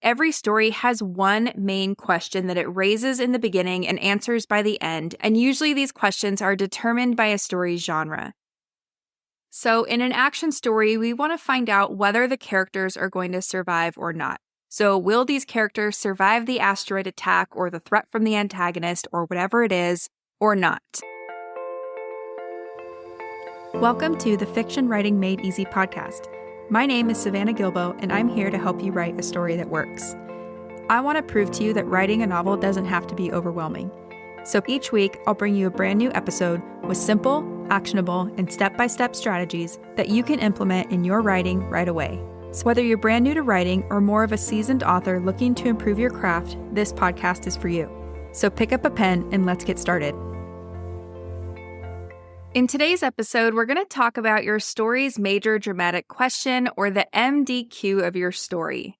every story has one main question that it raises in the beginning and answers by the end, and usually these questions are determined by a story's genre. So in an action story, we want to find out whether the characters are going to survive or not. So will these characters survive the asteroid attack or the threat from the antagonist or whatever it is, or not? Welcome to the Fiction Writing Made Easy podcast. My name is Savannah Gilbo, and I'm here to help you write a story that works. I want to prove to you that writing a novel doesn't have to be overwhelming. So each week, I'll bring you a brand new episode with simple, actionable, and step-by-step strategies that you can implement in your writing right away. So whether you're brand new to writing or more of a seasoned author looking to improve your craft, this podcast is for you. So pick up a pen and let's get started. In today's episode, we're going to talk about your story's major dramatic question, or the MDQ of your story.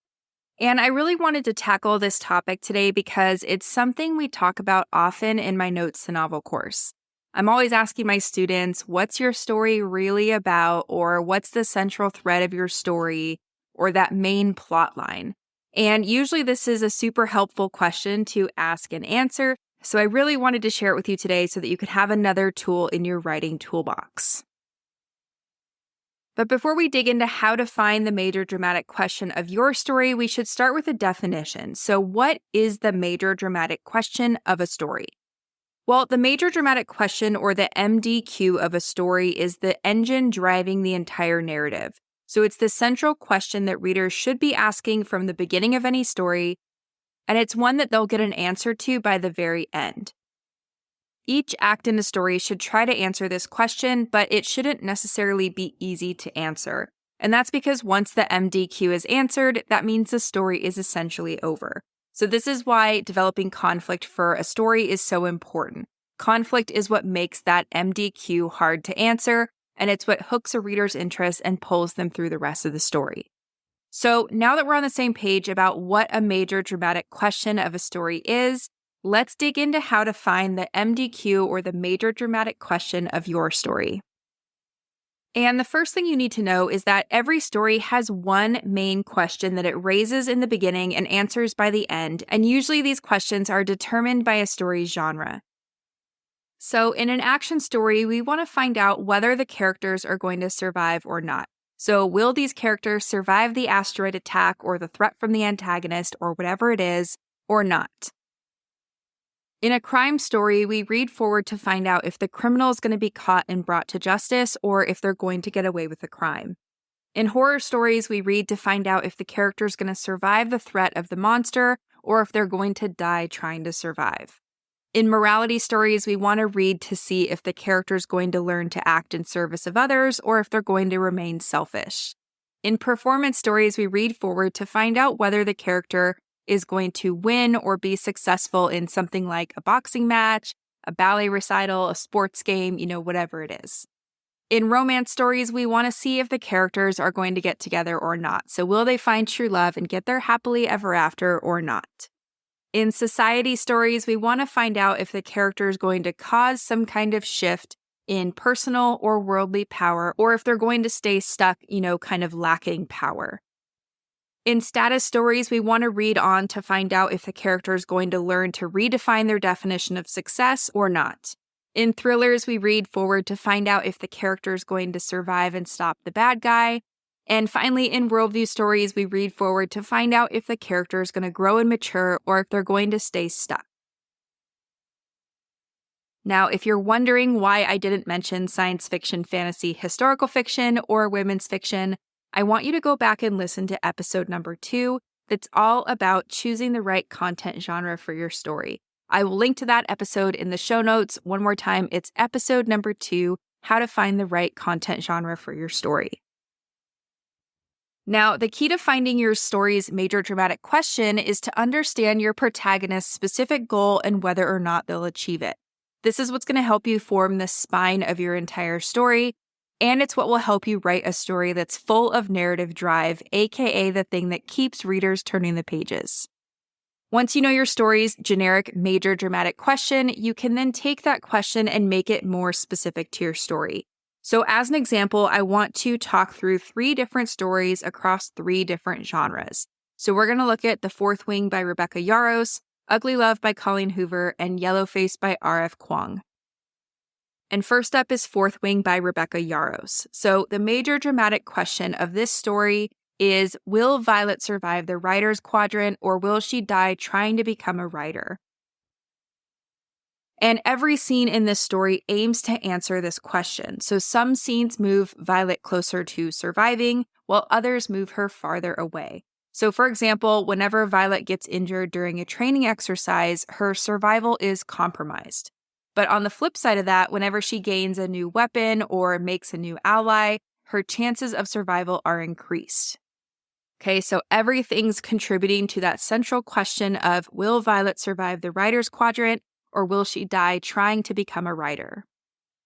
And I really wanted to tackle this topic today because it's something we talk about often in my Notes to Novel course. I'm always asking my students, what's your story really about, or what's the central thread of your story, or that main plot line? And usually this is a super helpful question to ask and answer. So I really wanted to share it with you today so that you could have another tool in your writing toolbox. But before we dig into how to find the major dramatic question of your story, we should start with a definition. So what is the major dramatic question of a story? Well, the major dramatic question, or the MDQ of a story, is the engine driving the entire narrative. So it's the central question that readers should be asking from the beginning of any story, and it's one that they'll get an answer to by the very end. Each act in a story should try to answer this question, but it shouldn't necessarily be easy to answer. And that's because once the MDQ is answered, that means the story is essentially over. So this is why developing conflict for a story is so important. Conflict is what makes that MDQ hard to answer, and it's what hooks a reader's interest and pulls them through the rest of the story. So now that we're on the same page about what a major dramatic question of a story is, let's dig into how to find the MDQ, or the major dramatic question of your story. And the first thing you need to know is that every story has one main question that it raises in the beginning and answers by the end, and usually these questions are determined by a story's genre. So in an action story, we want to find out whether the characters are going to survive or not. So will these characters survive the asteroid attack or the threat from the antagonist or whatever it is, or not? In a crime story, we read forward to find out if the criminal is going to be caught and brought to justice, or if they're going to get away with the crime. In horror stories, we read to find out if the character is going to survive the threat of the monster, or if they're going to die trying to survive. In morality stories, we want to read to see if the character is going to learn to act in service of others, or if they're going to remain selfish. In performance stories, we read forward to find out whether the character is going to win or be successful in something like a boxing match, a ballet recital, a sports game, whatever it is. In romance stories, we want to see if the characters are going to get together or not. So will they find true love and get there happily ever after or not? In society stories, we want to find out if the character is going to cause some kind of shift in personal or worldly power, or if they're going to stay stuck, kind of lacking power. In status stories, we want to read on to find out if the character is going to learn to redefine their definition of success or not. In thrillers, we read forward to find out if the character is going to survive and stop the bad guy. And finally, in worldview stories, we read forward to find out if the character is going to grow and mature, or if they're going to stay stuck. Now, if you're wondering why I didn't mention science fiction, fantasy, historical fiction, or women's fiction, I want you to go back and listen to episode number 2 that's all about choosing the right content genre for your story. I will link to that episode in the show notes. One more time, it's episode number 2, how to find the right content genre for your story. Now, the key to finding your story's major dramatic question is to understand your protagonist's specific goal and whether or not they'll achieve it. This is what's going to help you form the spine of your entire story, and it's what will help you write a story that's full of narrative drive, aka the thing that keeps readers turning the pages. Once you know your story's generic major dramatic question, you can then take that question and make it more specific to your story. So as an example, I want to talk through 3 different stories across 3 different genres. So we're going to look at The Fourth Wing by Rebecca Yarros, Ugly Love by Colleen Hoover, and Yellowface by R.F. Kuang. And first up is Fourth Wing by Rebecca Yarros. So the major dramatic question of this story is, will Violet survive the writer's quadrant, or will she die trying to become a writer? And every scene in this story aims to answer this question. So some scenes move Violet closer to surviving, while others move her farther away. So for example, whenever Violet gets injured during a training exercise, her survival is compromised. But on the flip side of that, whenever she gains a new weapon or makes a new ally, her chances of survival are increased. Okay, so everything's contributing to that central question of, will Violet survive the writer's quadrant, or will she die trying to become a writer?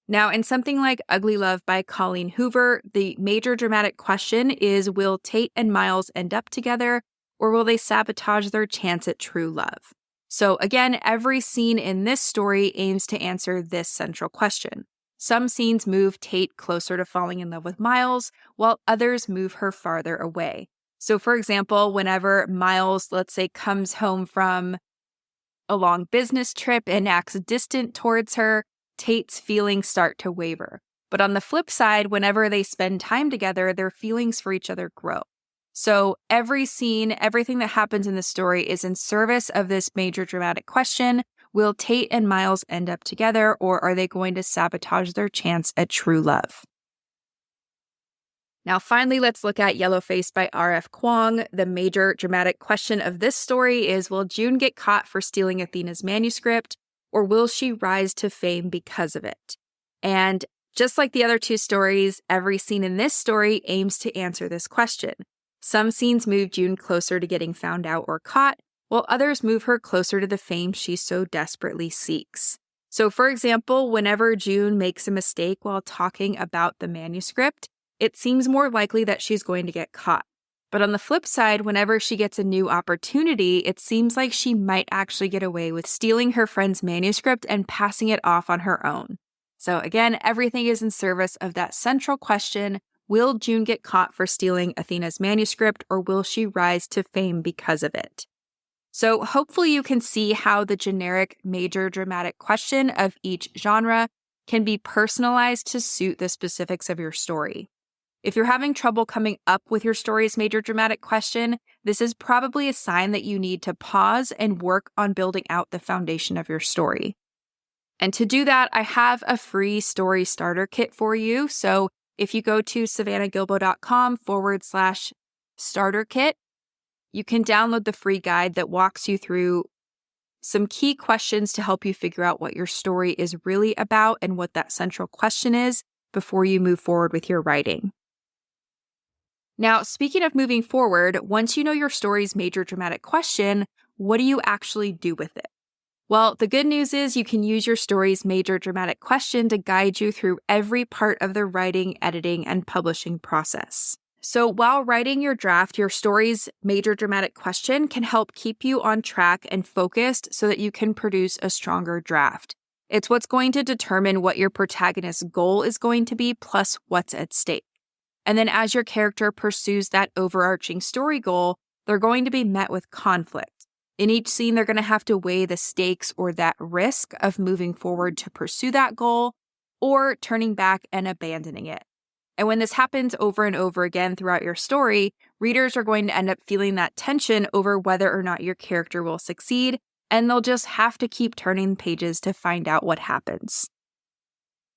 Now, in something like Ugly Love by Colleen Hoover, the major dramatic question is, will Tate and Miles end up together, or will they sabotage their chance at true love? So again, every scene in this story aims to answer this central question. Some scenes move Tate closer to falling in love with Miles, while others move her farther away. So for example, whenever Miles, let's say, comes home from a long business trip and acts distant towards her, Tate's feelings start to waver. But on the flip side, whenever they spend time together, their feelings for each other grow. So every scene, everything that happens in the story is in service of this major dramatic question, will Tate and Miles end up together, or are they going to sabotage their chance at true love? Now, finally, let's look at Yellowface by R.F. Kuang. The major dramatic question of this story is, will June get caught for stealing Athena's manuscript, or will she rise to fame because of it? And just like the other two stories, every scene in this story aims to answer this question. Some scenes move June closer to getting found out or caught, while others move her closer to the fame she so desperately seeks. So, for example, whenever June makes a mistake while talking about the manuscript, it seems more likely that she's going to get caught. But on the flip side, whenever she gets a new opportunity, it seems like she might actually get away with stealing her friend's manuscript and passing it off on her own. So again, everything is in service of that central question, will June get caught for stealing Athena's manuscript, or will she rise to fame because of it? So hopefully you can see how the generic major dramatic question of each genre can be personalized to suit the specifics of your story. If you're having trouble coming up with your story's major dramatic question, this is probably a sign that you need to pause and work on building out the foundation of your story. And to do that, I have a free story starter kit for you. So if you go to savannahgilbo.com/starter kit, you can download the free guide that walks you through some key questions to help you figure out what your story is really about and what that central question is before you move forward with your writing. Now, speaking of moving forward, once you know your story's major dramatic question, what do you actually do with it? Well, the good news is you can use your story's major dramatic question to guide you through every part of the writing, editing, and publishing process. So while writing your draft, your story's major dramatic question can help keep you on track and focused so that you can produce a stronger draft. It's what's going to determine what your protagonist's goal is going to be, plus what's at stake. And then as your character pursues that overarching story goal, they're going to be met with conflict. In each scene, they're going to have to weigh the stakes or that risk of moving forward to pursue that goal or turning back and abandoning it. And when this happens over and over again throughout your story, readers are going to end up feeling that tension over whether or not your character will succeed, and they'll just have to keep turning pages to find out what happens.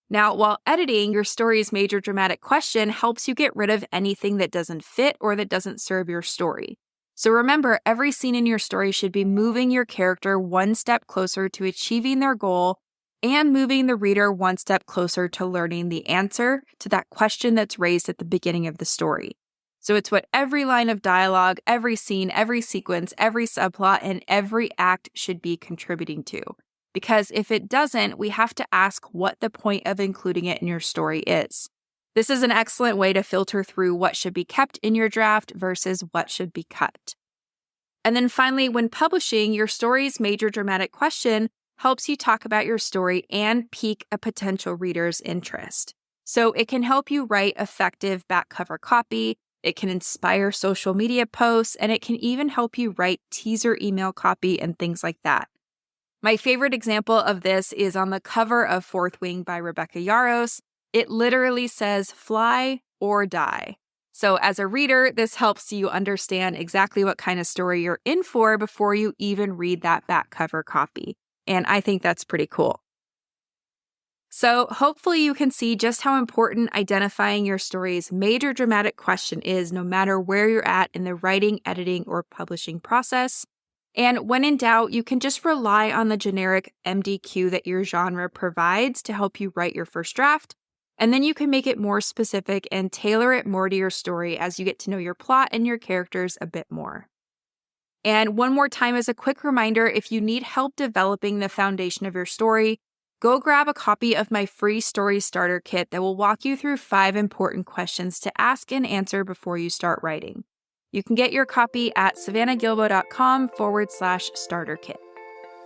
Now, while editing, your story's major dramatic question helps you get rid of anything that doesn't fit or that doesn't serve your story. So remember, every scene in your story should be moving your character one step closer to achieving their goal and moving the reader one step closer to learning the answer to that question that's raised at the beginning of the story. So it's what every line of dialogue, every scene, every sequence, every subplot, and every act should be contributing to. Because if it doesn't, we have to ask what the point of including it in your story is. This is an excellent way to filter through what should be kept in your draft versus what should be cut. And then finally, when publishing, your story's major dramatic question helps you talk about your story and pique a potential reader's interest. So it can help you write effective back cover copy. it can inspire social media posts, and it can even help you write teaser email copy and things like that. My favorite example of this is on the cover of Fourth Wing by Rebecca Yarros. It literally says fly or die. So as a reader, this helps you understand exactly what kind of story you're in for before you even read that back cover copy. And I think that's pretty cool. So hopefully you can see just how important identifying your story's major dramatic question is, no matter where you're at in the writing, editing, or publishing process. And when in doubt, you can just rely on the generic MDQ that your genre provides to help you write your first draft. And then you can make it more specific and tailor it more to your story as you get to know your plot and your characters a bit more. And one more time, as a quick reminder, if you need help developing the foundation of your story, go grab a copy of my free story starter kit that will walk you through 5 important questions to ask and answer before you start writing. You can get your copy at savannahgilbo.com/starter kit.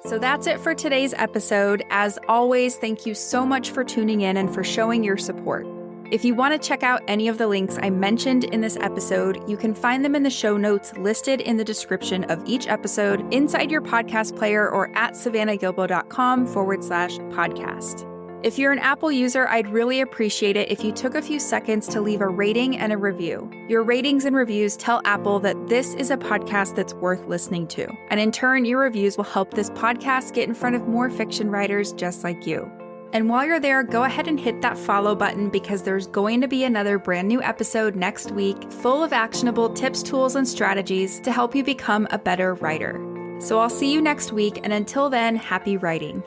So that's it for today's episode. As always, thank you so much for tuning in and for showing your support. If you want to check out any of the links I mentioned in this episode, you can find them in the show notes listed in the description of each episode inside your podcast player or at savannahgilbo.com/podcast. If you're an Apple user, I'd really appreciate it if you took a few seconds to leave a rating and a review. Your ratings and reviews tell Apple that this is a podcast that's worth listening to. And in turn, your reviews will help this podcast get in front of more fiction writers just like you. And while you're there, go ahead and hit that follow button because there's going to be another brand new episode next week full of actionable tips, tools, and strategies to help you become a better writer. So I'll see you next week, and until then, happy writing.